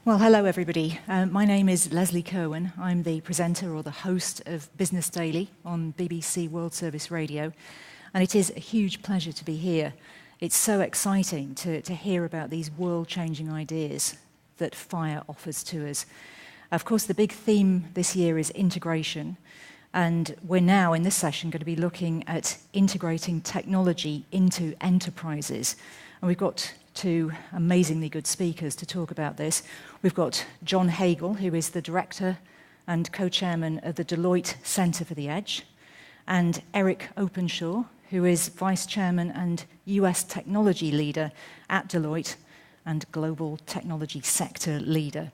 Well, hello everybody. My name is Lesley Curwen. I'm the presenter or the host of Business Daily on BBC World Service Radio, and it is a huge pleasure to be here. It's so exciting to hear about these world-changing ideas that FiRe offers to us. Of course, the big theme this year is integration, and we're now in this session going to be looking at integrating technology into enterprises. And we've got two amazingly good speakers to talk about this. We've got John Hagel, who is the director and co-chairman of the Deloitte Centre for the Edge, and Eric Openshaw, who is vice chairman and US technology leader at Deloitte and global technology sector leader.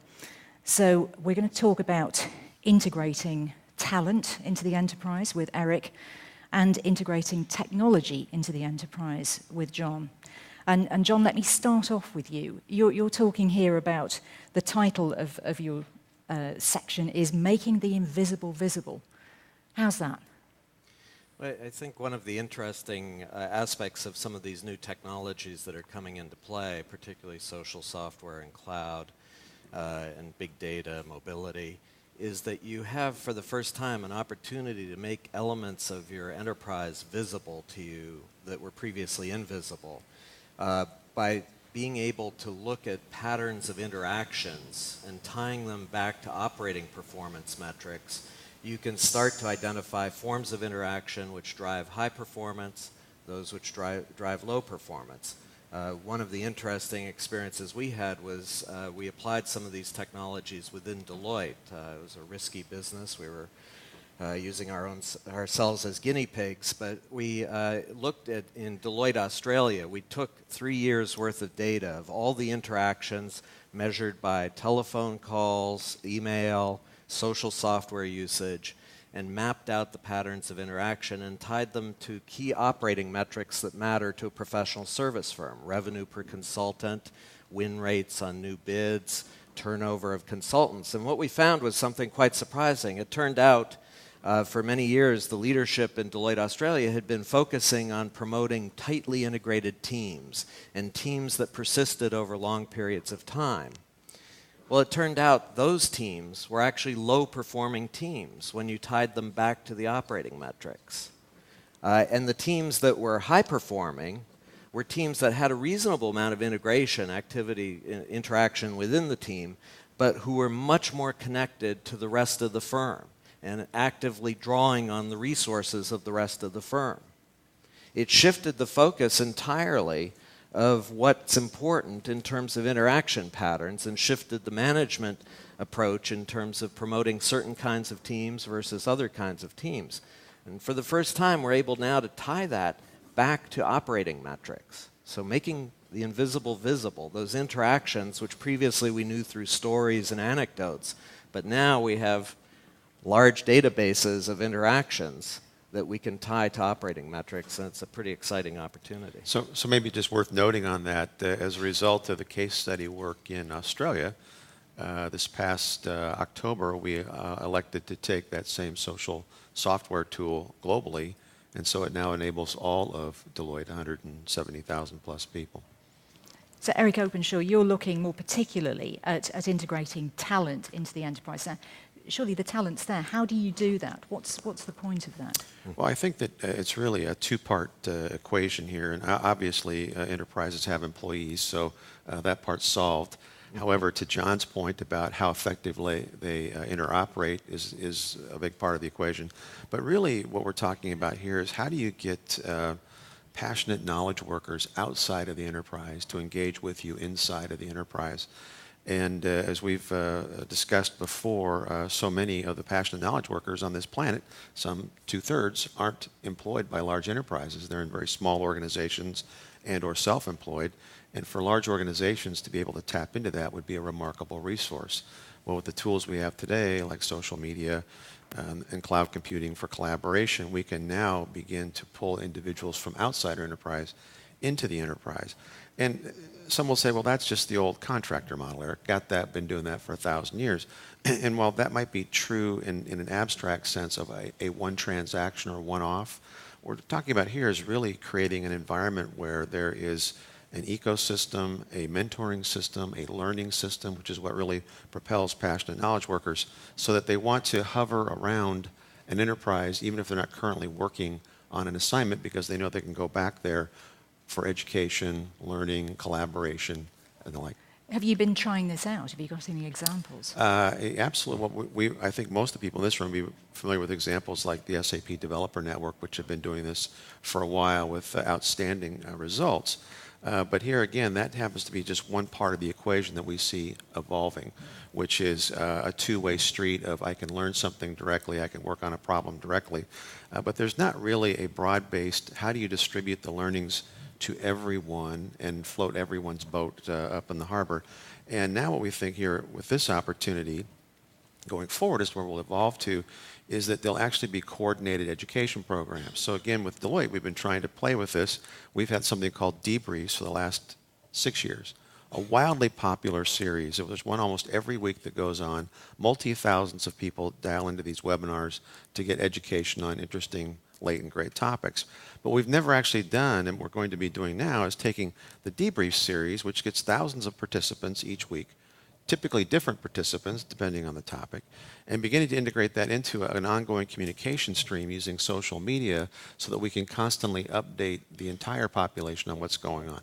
So we're going to talk about integrating talent into the enterprise with Eric and integrating technology into the enterprise with John. And John, let me start off with you. You're talking here about the title of your section is Making the Invisible Visible. How's that? Well, I think one of the interesting aspects of some of these new technologies that are coming into play, particularly social software and cloud and big data, mobility, is that you have for the first time an opportunity to make elements of your enterprise visible to you that were previously invisible. By being able to look at patterns of interactions and tying them back to operating performance metrics, you can start to identify forms of interaction which drive high performance, those which drive low performance. One of the interesting experiences we had was we applied some of these technologies within Deloitte. It was a risky business. We were using ourselves as guinea pigs, but we looked at, in Deloitte, Australia, we took 3 years' worth of data of all the interactions measured by telephone calls, email, social software usage, and mapped out the patterns of interaction and tied them to key operating metrics that matter to a professional service firm: revenue per consultant, win rates on new bids, turnover of consultants. And what we found was something quite surprising. It turned out for many years, the leadership in Deloitte Australia had been focusing on promoting tightly integrated teams and teams that persisted over long periods of time. Well, it turned out those teams were actually low-performing teams when you tied them back to the operating metrics. And the teams that were high-performing were teams that had a reasonable amount of integration, activity, interaction within the team, but who were much more connected to the rest of the firm and actively drawing on the resources of the rest of the firm. It shifted the focus entirely of what's important in terms of interaction patterns and shifted the management approach in terms of promoting certain kinds of teams versus other kinds of teams. And for the first time, we're able now to tie that back to operating metrics. So making the invisible visible, those interactions which previously we knew through stories and anecdotes, but now we have large databases of interactions that we can tie to operating metrics, and it's a pretty exciting opportunity. So maybe just worth noting on that, as a result of the case study work in Australia, this past October, we elected to take that same social software tool globally, and so it now enables all of Deloitte, 170,000 plus people. So Eric Openshaw, you're looking more particularly at integrating talent into the enterprise. Now, surely the talent's there. How do you do that? What's the point of that? Well, I think that it's really a two-part equation here, and obviously enterprises have employees, so that part's solved. However, to John's point about how effectively they interoperate is a big part of the equation. But really what we're talking about here is how do you get passionate knowledge workers outside of the enterprise to engage with you inside of the enterprise. And as we've discussed before, so many of the passionate knowledge workers on this planet, some 2/3, aren't employed by large enterprises. They're in very small organizations and or self-employed. And for large organizations to be able to tap into that would be a remarkable resource. Well, with the tools we have today, like social media and cloud computing for collaboration, we can now begin to pull individuals from outside our enterprise into the enterprise. And some will say, well, that's just the old contractor model, Eric. Got that, been doing that for 1,000 years. And while that might be true in an abstract sense of a one transaction or one-off, what we're talking about here is really creating an environment where there is an ecosystem, a mentoring system, a learning system, which is what really propels passionate knowledge workers, so that they want to hover around an enterprise even if they're not currently working on an assignment, because they know they can go back there for education, learning, collaboration, and the like. Have you been trying this out? Have you got any examples? Absolutely. Well, I think most of the people in this room will be familiar with examples like the SAP Developer Network, which have been doing this for a while with outstanding results. But here again, that happens to be just one part of the equation that we see evolving, which is a two-way street of I can learn something directly, I can work on a problem directly. But there's not really a broad-based, how do you distribute the learnings to everyone and float everyone's boat up in the harbor. And now what we think here with this opportunity going forward is where we'll evolve to is that there'll actually be coordinated education programs. So again, with Deloitte, we've been trying to play with this. We've had something called debriefs for the last 6 years, a wildly popular series. There's one almost every week that goes on. Multi-thousands of people dial into these webinars to get education on interesting, late and great topics. But we've never actually done, and we're going to be doing now, is taking the debrief series, which gets thousands of participants each week, typically different participants depending on the topic, and beginning to integrate that into an ongoing communication stream using social media so that we can constantly update the entire population on what's going on.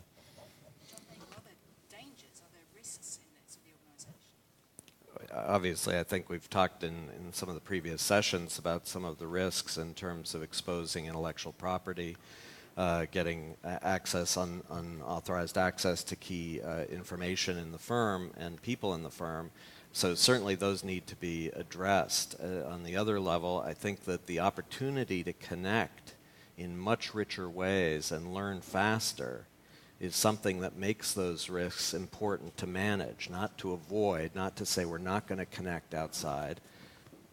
Obviously, I think we've talked in some of the previous sessions about some of the risks in terms of exposing intellectual property, getting unauthorized access to key information in the firm and people in the firm. So certainly those need to be addressed. On the other level, I think that the opportunity to connect in much richer ways and learn faster is something that makes those risks important to manage, not to avoid, not to say we're not going to connect outside,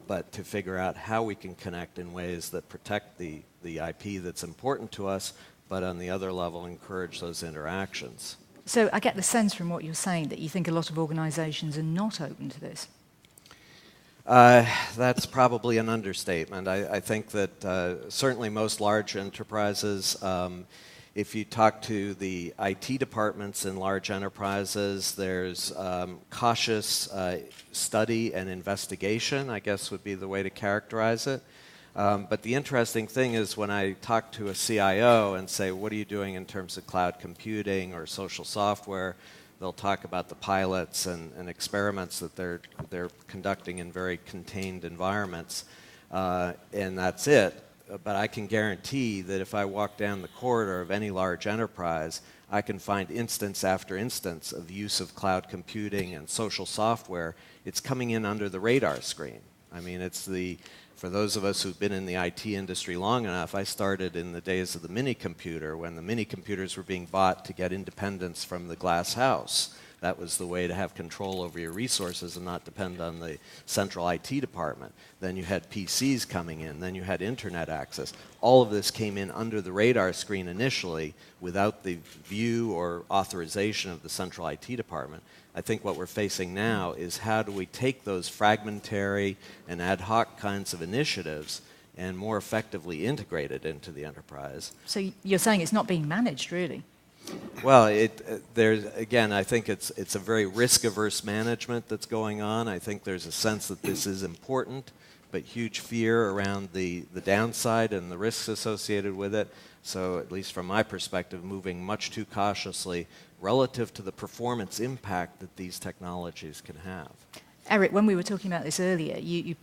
but to figure out how we can connect in ways that protect the IP that's important to us, but on the other level encourage those interactions. So I get the sense from what you're saying that you think a lot of organizations are not open to this. That's probably an understatement. I think that certainly most large enterprises, if you talk to the IT departments in large enterprises, there's cautious study and investigation, I guess would be the way to characterize it. But the interesting thing is when I talk to a CIO and say, what are you doing in terms of cloud computing or social software, they'll talk about the pilots and experiments that they're conducting in very contained environments, and that's it. But I can guarantee that if I walk down the corridor of any large enterprise, I can find instance after instance of use of cloud computing and social software. It's coming in under the radar screen. I mean, for those of us who've been in the IT industry long enough, I started in the days of the mini computer when the mini computers were being bought to get independence from the glass house. That was the way to have control over your resources and not depend on the central IT department. Then you had PCs coming in. Then you had internet access. All of this came in under the radar screen initially without the view or authorization of the central IT department. I think what we're facing now is how do we take those fragmentary and ad hoc kinds of initiatives and more effectively integrate it into the enterprise. So you're saying it's not being managed, really? Well, there's again, I think it's a very risk-averse management that's going on. I think there's a sense that this is important, but huge fear around the downside and the risks associated with it. So at least from my perspective, moving much too cautiously relative to the performance impact that these technologies can have. Eric, when we were talking about this earlier, you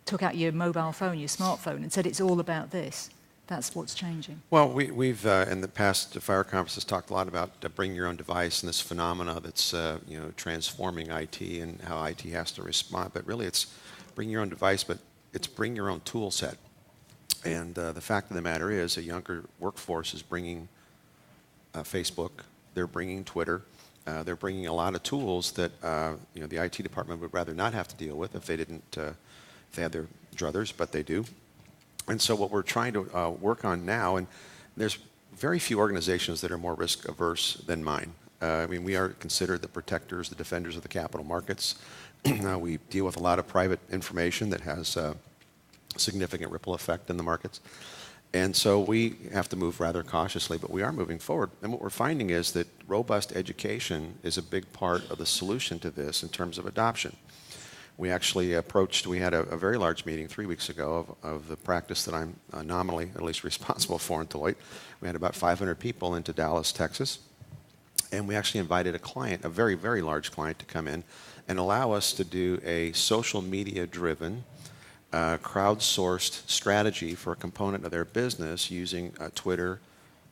took out your mobile phone, your smartphone, and said it's all about this. That's what's changing. Well, we've in the past FiRe conferences talked a lot about bring your own device and this phenomena that's transforming IT and how IT has to respond. But really, it's bring your own device, but it's bring your own tool set. And the fact of the matter is, a younger workforce is bringing Facebook. They're bringing Twitter. They're bringing a lot of tools that the IT department would rather not have to deal with if they didn't. If they had their druthers, but they do. And so what we're trying to work on now, and there's very few organizations that are more risk averse than mine. I mean, we are considered the protectors, the defenders of the capital markets. We deal with a lot of private information that has a significant ripple effect in the markets. And so we have to move rather cautiously, but we are moving forward. And what we're finding is that robust education is a big part of the solution to this in terms of adoption. We actually we had a very large meeting 3 weeks ago of the practice that I'm nominally at least responsible for in Deloitte. We had about 500 people into Dallas, Texas. And we actually invited a client, a very, very large client, to come in and allow us to do a social media-driven, crowdsourced strategy for a component of their business using Twitter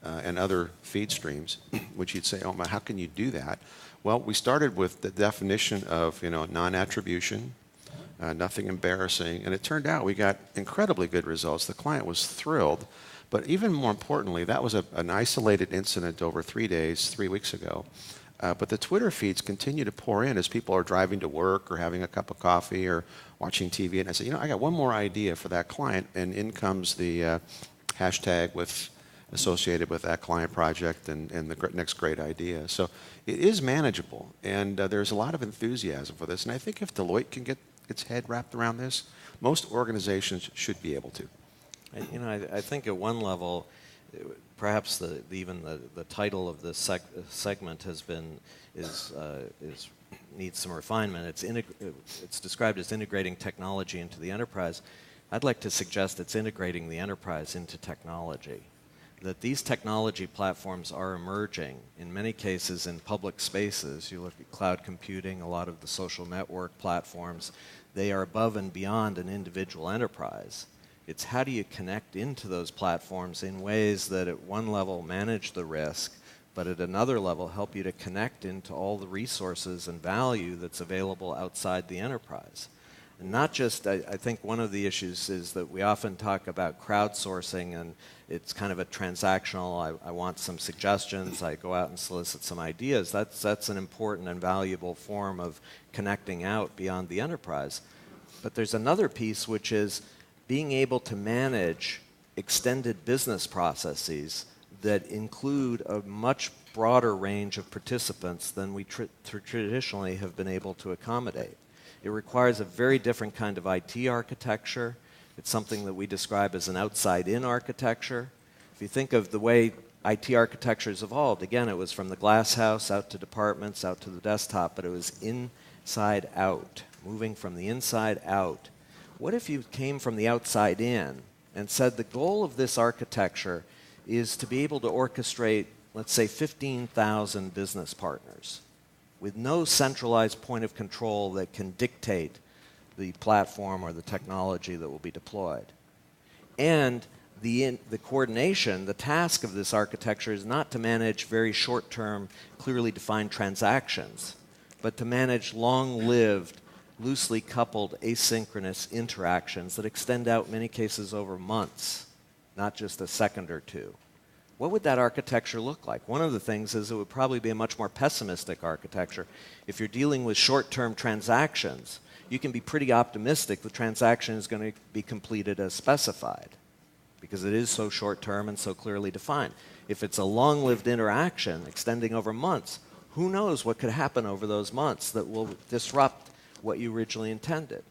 and other feed streams, which you'd say, oh my, how can you do that? Well, we started with the definition of non-attribution, nothing embarrassing, and it turned out we got incredibly good results. The client was thrilled, but even more importantly, that was an isolated incident over 3 days, 3 weeks ago. But the Twitter feeds continue to pour in as people are driving to work or having a cup of coffee or watching TV. And I said, I got one more idea for that client. And in comes the hashtag associated with that client project and the next great idea. So it is manageable. And there's a lot of enthusiasm for this. And I think if Deloitte can get its head wrapped around this, most organizations should be able to. I think at one level, perhaps even the title of this segment needs some refinement. It's described as integrating technology into the enterprise. I'd like to suggest it's integrating the enterprise into technology. That these technology platforms are emerging, in many cases in public spaces. You look at cloud computing, a lot of the social network platforms, they are above and beyond an individual enterprise. It's how do you connect into those platforms in ways that at one level manage the risk, but at another level help you to connect into all the resources and value that's available outside the enterprise. And not just, I think one of the issues is that we often talk about crowdsourcing, and it's kind of a transactional, I want some suggestions, I go out and solicit some ideas. That's an important and valuable form of connecting out beyond the enterprise. But there's another piece, which is being able to manage extended business processes that include a much broader range of participants than we traditionally have been able to accommodate. It requires a very different kind of IT architecture. It's something that we describe as an outside-in architecture. If you think of the way IT architecture has evolved, again, it was from the glass house out to departments, out to the desktop, but it was inside out, moving from the inside out. What if you came from the outside in and said the goal of this architecture is to be able to orchestrate, let's say, 15,000 business partners with no centralized point of control that can dictate the platform or the technology that will be deployed. And the coordination, the task of this architecture is not to manage very short-term, clearly defined transactions, but to manage long-lived, loosely coupled asynchronous interactions that extend out in many cases over months, not just a second or two. What would that architecture look like? One of the things is it would probably be a much more pessimistic architecture. If you're dealing with short-term transactions, you can be pretty optimistic the transaction is going to be completed as specified because it is so short-term and so clearly defined. If it's a long-lived interaction extending over months, who knows what could happen over those months that will disrupt what you originally intended?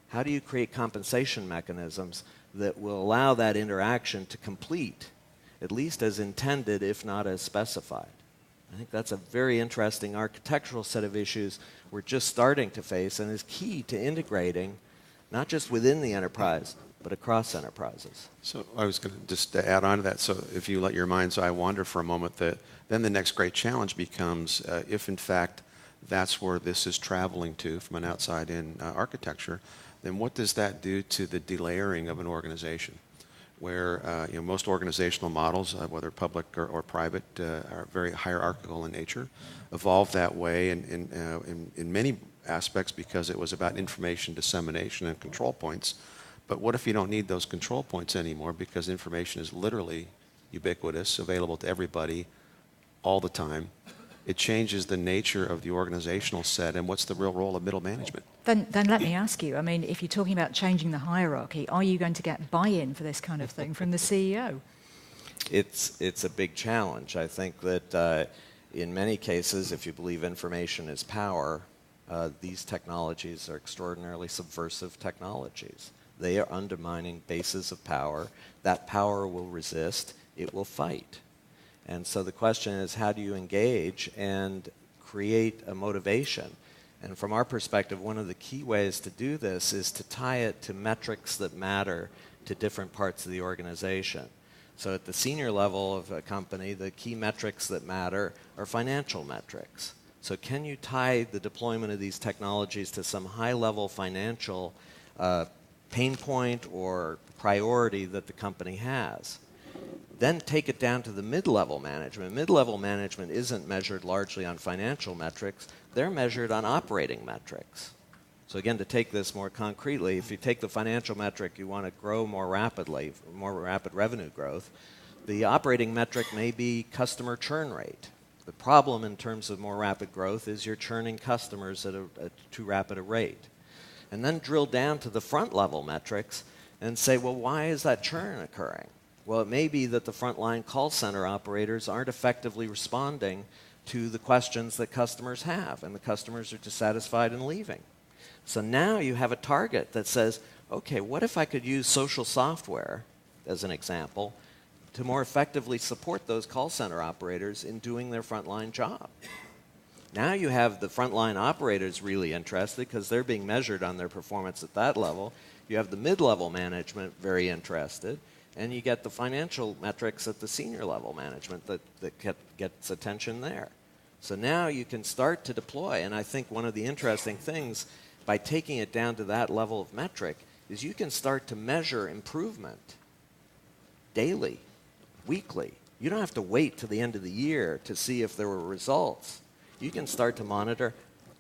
How do you create compensation mechanisms that will allow that interaction to complete, at least as intended, if not as specified? I think that's a very interesting architectural set of issues we're just starting to face and is key to integrating, not just within the enterprise, but across enterprises. So I was going to just add on to that. So if you let your mind's eye wander for a moment, then the next great challenge becomes if in fact that's where this is traveling to from an outside-in architecture, then what does that do to the delayering of an organization? Where most organizational models, whether public or private, are very hierarchical in nature, evolved that way in many aspects because it was about information dissemination and control points. But what if you don't need those control points anymore because information is literally ubiquitous, available to everybody all the time? It changes the nature of the organizational set, and what's the real role of middle management? Then let me ask you, I mean, if you're talking about changing the hierarchy, are you going to get buy-in for this kind of thing from the CEO? It's a big challenge. I think that in many cases, if you believe information is power, these technologies are extraordinarily subversive technologies They are undermining bases of power. That power will resist. It will fight. And so the question is, how do you engage and create a motivation? And from our perspective, one of the key ways to do this is to tie it to metrics that matter to different parts of the organization. So at the senior level of a company, the key metrics that matter are financial metrics. So can you tie the deployment of these technologies to some high-level financial pain point or priority that the company has? Then take it down to the mid-level management. Mid-level management isn't measured largely on financial metrics. They're measured on operating metrics. So again, to take this more concretely, if you take the financial metric, you want to grow more rapidly, more rapid revenue growth, the operating metric may be customer churn rate. The problem in terms of more rapid growth is you're churning customers at too rapid a rate. And then drill down to the front-level metrics and say, well, why is that churn occurring? Well, it may be that the frontline call center operators aren't effectively responding to the questions that customers have, and the customers are dissatisfied and leaving. So now you have a target that says, okay, what if I could use social software, as an example, to more effectively support those call center operators in doing their frontline job? Now you have the frontline operators really interested because they're being measured on their performance at that level. You have the mid-level management very interested. And you get the financial metrics at the senior level management that gets attention there. So now you can start to deploy. And I think one of the interesting things by taking it down to that level of metric is you can start to measure improvement daily, weekly. You don't have to wait till the end of the year to see if there were results. You can start to monitor,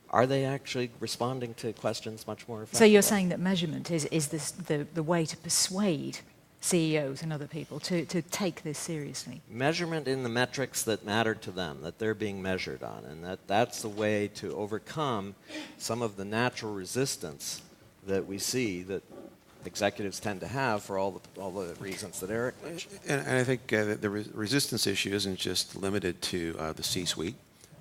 are they actually responding to questions much more effectively? So you're saying that measurement is the way to persuade CEOs and other people to take this seriously? Measurement in the metrics that matter to them, that they're being measured on, and that's the way to overcome some of the natural resistance that we see that executives tend to have for all the reasons that Eric mentioned. And I think the resistance issue isn't just limited to the C-suite,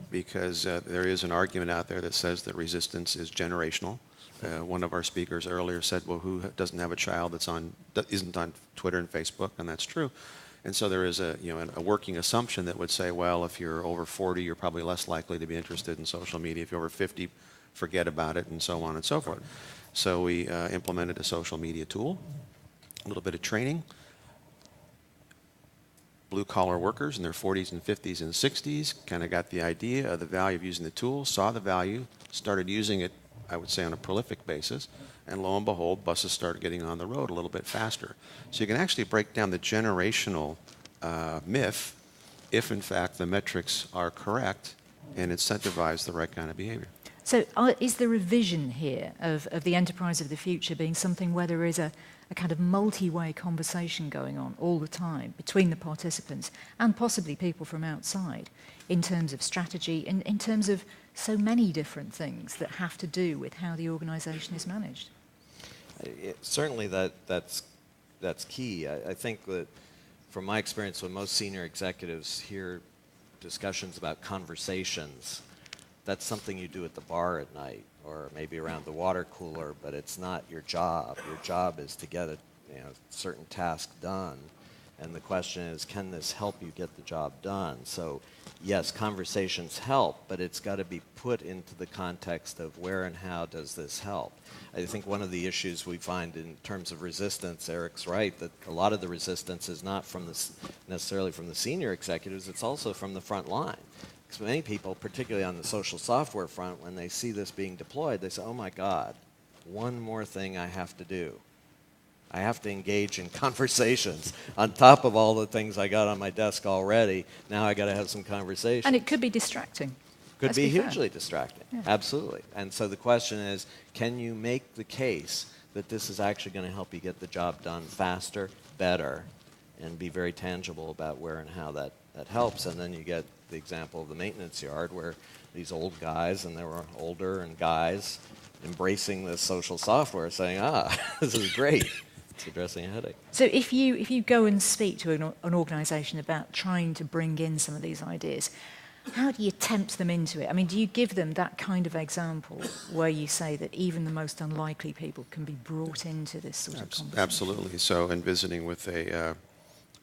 because there is an argument out there that says that resistance is generational. One of our speakers earlier said, well, who doesn't have a child that isn't on Twitter and Facebook? And that's true. And so there is a working assumption that would say, well, if you're over 40, you're probably less likely to be interested in social media. If you're over 50, forget about it, and so on and so forth. So we implemented a social media tool, a little bit of training. Blue-collar workers in their 40s and 50s and 60s kind of got the idea of the value of using the tool, saw the value, started using it, I would say, on a prolific basis, and lo and behold, buses started getting on the road a little bit faster. So you can actually break down the generational myth if, in fact, the metrics are correct and incentivize the right kind of behavior. So is there a vision here of the enterprise of the future being something where there is a kind of multi-way conversation going on all the time between the participants and possibly people from outside in terms of strategy, in terms of so many different things that have to do with how the organization is managed? Certainly that's key. I think that from my experience, when most senior executives hear discussions about conversations, that's something you do at the bar at night or maybe around the water cooler, but it's not your job. Your job is to get a certain task done. And the question is, can this help you get the job done? So yes, conversations help, but it's got to be put into the context of where and how does this help. I think one of the issues we find in terms of resistance, Eric's right, that a lot of the resistance is not necessarily from the senior executives, it's also from the front line. Because many people, particularly on the social software front, when they see this being deployed, they say, oh my God, one more thing I have to do. I have to engage in conversations on top of all the things I got on my desk already. Now I got to have some conversations. And it could be distracting. Could be hugely distracting, yeah. Absolutely. And so the question is, can you make the case that this is actually going to help you get the job done faster, better, and be very tangible about where and how that helps? And then you get the example of the maintenance yard where these old guys, and they were older and guys, embracing this social software saying, this is great. It's addressing a headache. So if you go and speak to an organization about trying to bring in some of these ideas, How do you tempt them into it? I mean, do you give them that kind of example where you say that even the most unlikely people can be brought into this sort of conversation? Absolutely. So in visiting with a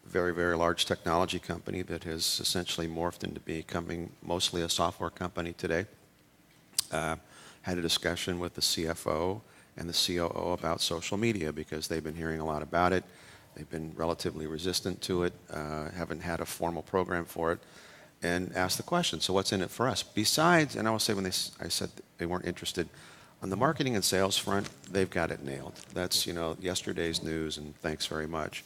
very, very large technology company that has essentially morphed into becoming mostly a software company today, had a discussion with the CFO and the COO about social media because they've been hearing a lot about it. They've been relatively resistant to it, haven't had a formal program for it, and asked the question, so what's in it for us? Besides, and I will say when I said they weren't interested, on the marketing and sales front, they've got it nailed. That's, yesterday's news, and thanks very much.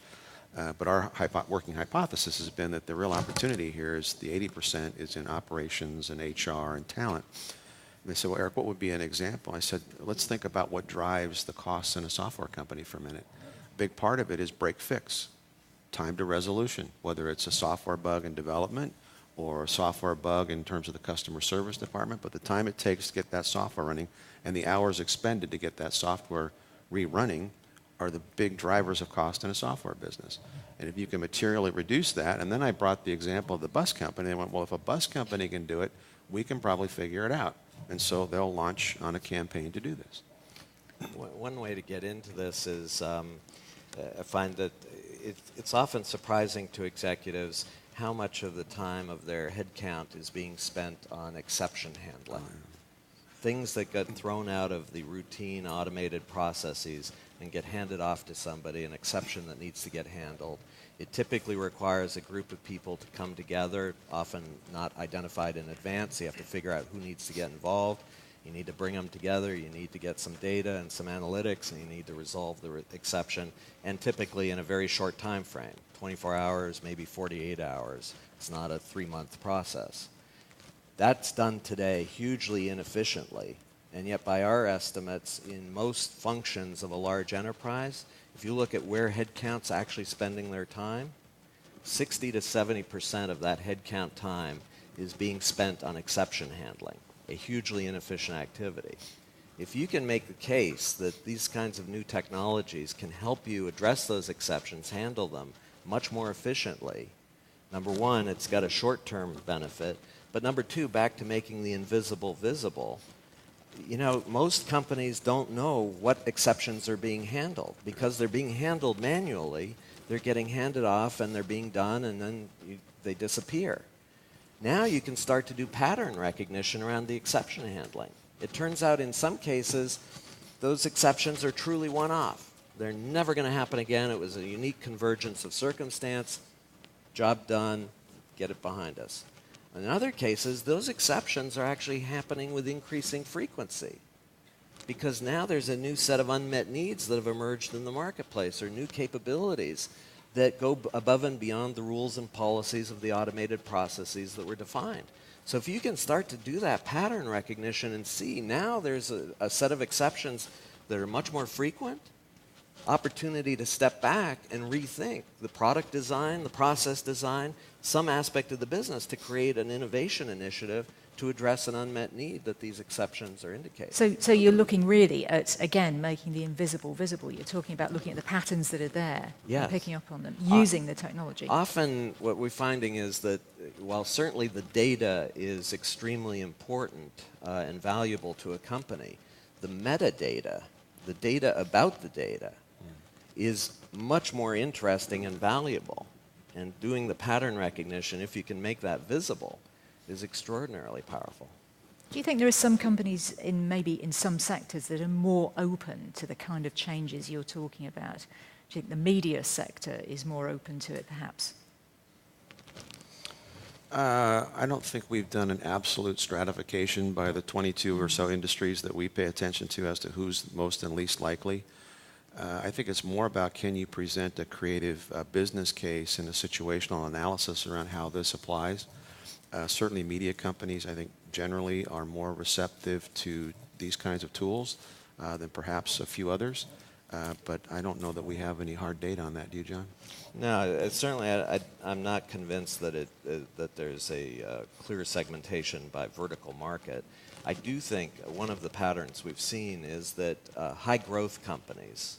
But our working hypothesis has been that the real opportunity here is the 80% is in operations and HR and talent. And they said, well, Eric, what would be an example? I said, let's think about what drives the costs in a software company for a minute. A big part of it is break fix, time to resolution, whether it's a software bug in development or a software bug in terms of the customer service department, but the time it takes to get that software running and the hours expended to get that software rerunning are the big drivers of cost in a software business. And if you can materially reduce that, and then I brought the example of the bus company, they went, well, if a bus company can do it, we can probably figure it out. And so they'll launch on a campaign to do this. One way to get into this is I find that it's often surprising to executives how much of the time of their headcount is being spent on exception handling. Things that get thrown out of the routine automated processes and get handed off to somebody, an exception that needs to get handled. It typically requires a group of people to come together, often not identified in advance. You have to figure out who needs to get involved. You need to bring them together. You need to get some data and some analytics, and you need to resolve the exception, and typically in a very short time frame, 24 hours, maybe 48 hours. It's not a 3-month process. That's done today hugely inefficiently, and yet by our estimates, in most functions of a large enterprise, if you look at where headcount's actually spending their time, 60 to 70% of that headcount time is being spent on exception handling, a hugely inefficient activity. If you can make the case that these kinds of new technologies can help you address those exceptions, handle them much more efficiently, number one, it's got a short-term benefit, but number two, back to making the invisible visible. Most companies don't know what exceptions are being handled because they're being handled manually. They're getting handed off and they're being done and then they disappear. Now you can start to do pattern recognition around the exception handling. It turns out in some cases those exceptions are truly one-off. They're never going to happen again. It was a unique convergence of circumstance. Job done. Get it behind us. In other cases, those exceptions are actually happening with increasing frequency because now there's a new set of unmet needs that have emerged in the marketplace or new capabilities that go above and beyond the rules and policies of the automated processes that were defined. So if you can start to do that pattern recognition and see now there's a set of exceptions that are much more frequent, opportunity to step back and rethink the product design, the process design, some aspect of the business to create an innovation initiative to address an unmet need that these exceptions are indicating. So you're looking really at, again, making the invisible visible. You're talking about looking at the patterns that are there, yes, and picking up on them, using the technology. Often what we're finding is that while certainly the data is extremely important and valuable to a company, the metadata, the data about the data, is much more interesting and valuable. And doing the pattern recognition, if you can make that visible, is extraordinarily powerful. Do you think there are some companies maybe in some sectors that are more open to the kind of changes you're talking about? Do you think the media sector is more open to it, perhaps? I don't think we've done an absolute stratification by the 22 or so industries that we pay attention to as to who's most and least likely. I think it's more about can you present a creative business case and a situational analysis around how this applies. Certainly media companies, I think, generally are more receptive to these kinds of tools than perhaps a few others. But I don't know that we have any hard data on that. Do you, John? No, certainly I'm not convinced that that there's a clear segmentation by vertical market. I do think one of the patterns we've seen is that high growth companies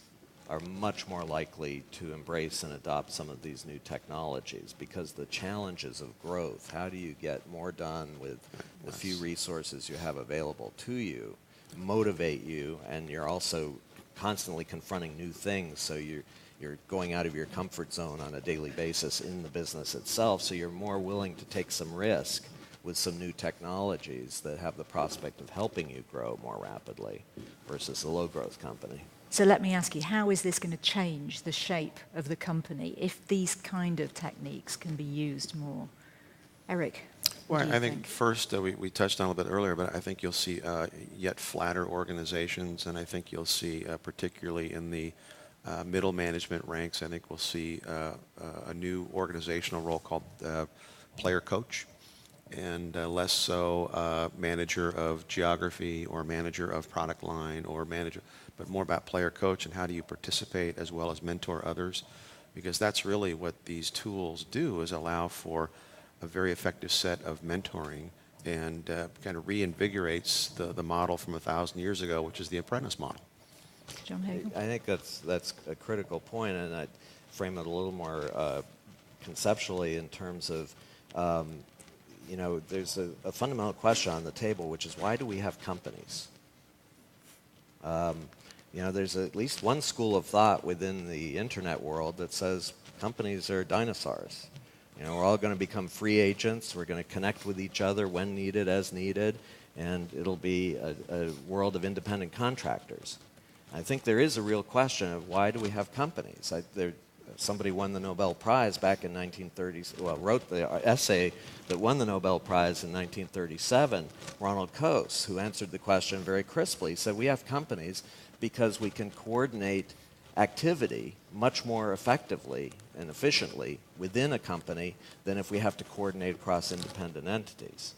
are much more likely to embrace and adopt some of these new technologies, because the challenges of growth, how do you get more done with the few resources you have available to you, motivate you, and you're also constantly confronting new things, so you're going out of your comfort zone on a daily basis in the business itself, so you're more willing to take some risk with some new technologies that have the prospect of helping you grow more rapidly versus a low-growth company. So let me ask you, how is this going to change the shape of the company if these kind of techniques can be used more? Eric? Well, I think first, we touched on a little bit earlier, but I think you'll see yet flatter organizations, and I think you'll see, particularly in the middle management ranks, I think we'll see a new organizational role called player coach, and less so manager of geography or manager of product line or manager, but more about player coach and how do you participate as well as mentor others, because that's really what these tools do, is allow for a very effective set of mentoring, and kind of reinvigorates the model from 1,000 years ago, which is the apprentice model. John Hagel? I think that's a critical point, and I'd frame it a little more conceptually in terms of, you know, there's a fundamental question on the table, which is, why do we have companies? You know, there's at least one school of thought within the internet world that says companies are dinosaurs. You know, we're all going to become free agents. We're going to connect with each other when needed, as needed, and it'll be a world of independent contractors. I think there is a real question of why do we have companies? Somebody won the Nobel Prize back in 1930s, well, wrote the essay that won the Nobel Prize in 1937, Ronald Coase, who answered the question very crisply. He said, we have companies because we can coordinate activity much more effectively and efficiently within a company than if we have to coordinate across independent entities.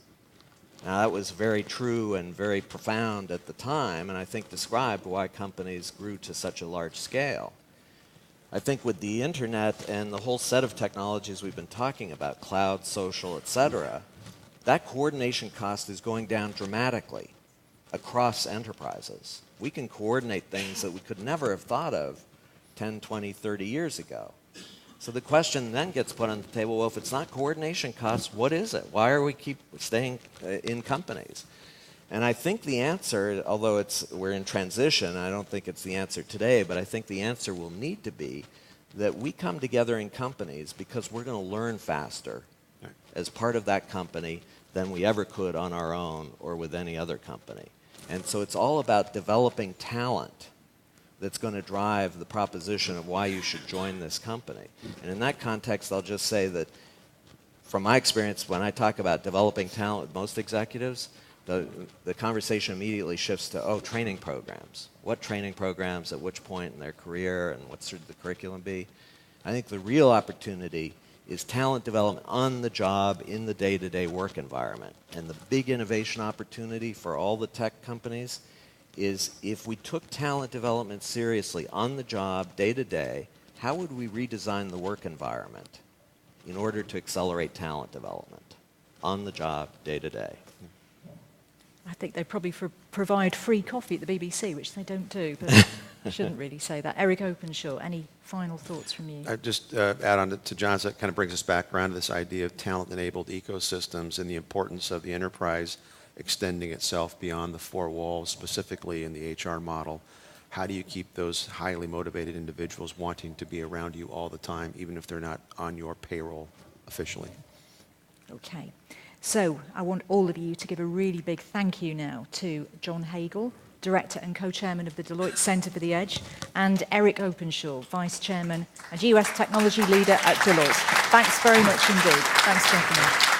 Now, that was very true and very profound at the time, and I think described why companies grew to such a large scale. I think with the internet and the whole set of technologies we've been talking about, cloud, social, etc., that coordination cost is going down dramatically across enterprises. We can coordinate things that we could never have thought of 10, 20, 30 years ago. So the question then gets put on the table, well, if it's not coordination costs, what is it? Why are we keep staying in companies? And I think the answer, although we're in transition, I don't think it's the answer today, but I think the answer will need to be that we come together in companies because we're going to learn faster as part of that company than we ever could on our own or with any other company. And so it's all about developing talent that's going to drive the proposition of why you should join this company. And in that context, I'll just say that from my experience, when I talk about developing talent with most executives, the conversation immediately shifts to, training programs. What training programs at which point in their career, and what should the curriculum be? I think the real opportunity is talent development on the job in the day-to-day work environment. And the big innovation opportunity for all the tech companies is if we took talent development seriously on the job, day-to-day, how would we redesign the work environment in order to accelerate talent development on the job, day-to-day? I think they probably provide free coffee at the BBC, which they don't do, but I shouldn't really say that. Eric Openshaw, any final thoughts from you? I'd just add on to John's, that kind of brings us back around to this idea of talent-enabled ecosystems and the importance of the enterprise extending itself beyond the four walls, specifically in the HR model. How do you keep those highly motivated individuals wanting to be around you all the time, even if they're not on your payroll officially? Okay. So I want all of you to give a really big thank you now to John Hagel, Director and Co-Chairman of the Deloitte Centre for the Edge, and Eric Openshaw, Vice Chairman and US Technology Leader at Deloitte. Thanks very much indeed. Thanks, gentlemen.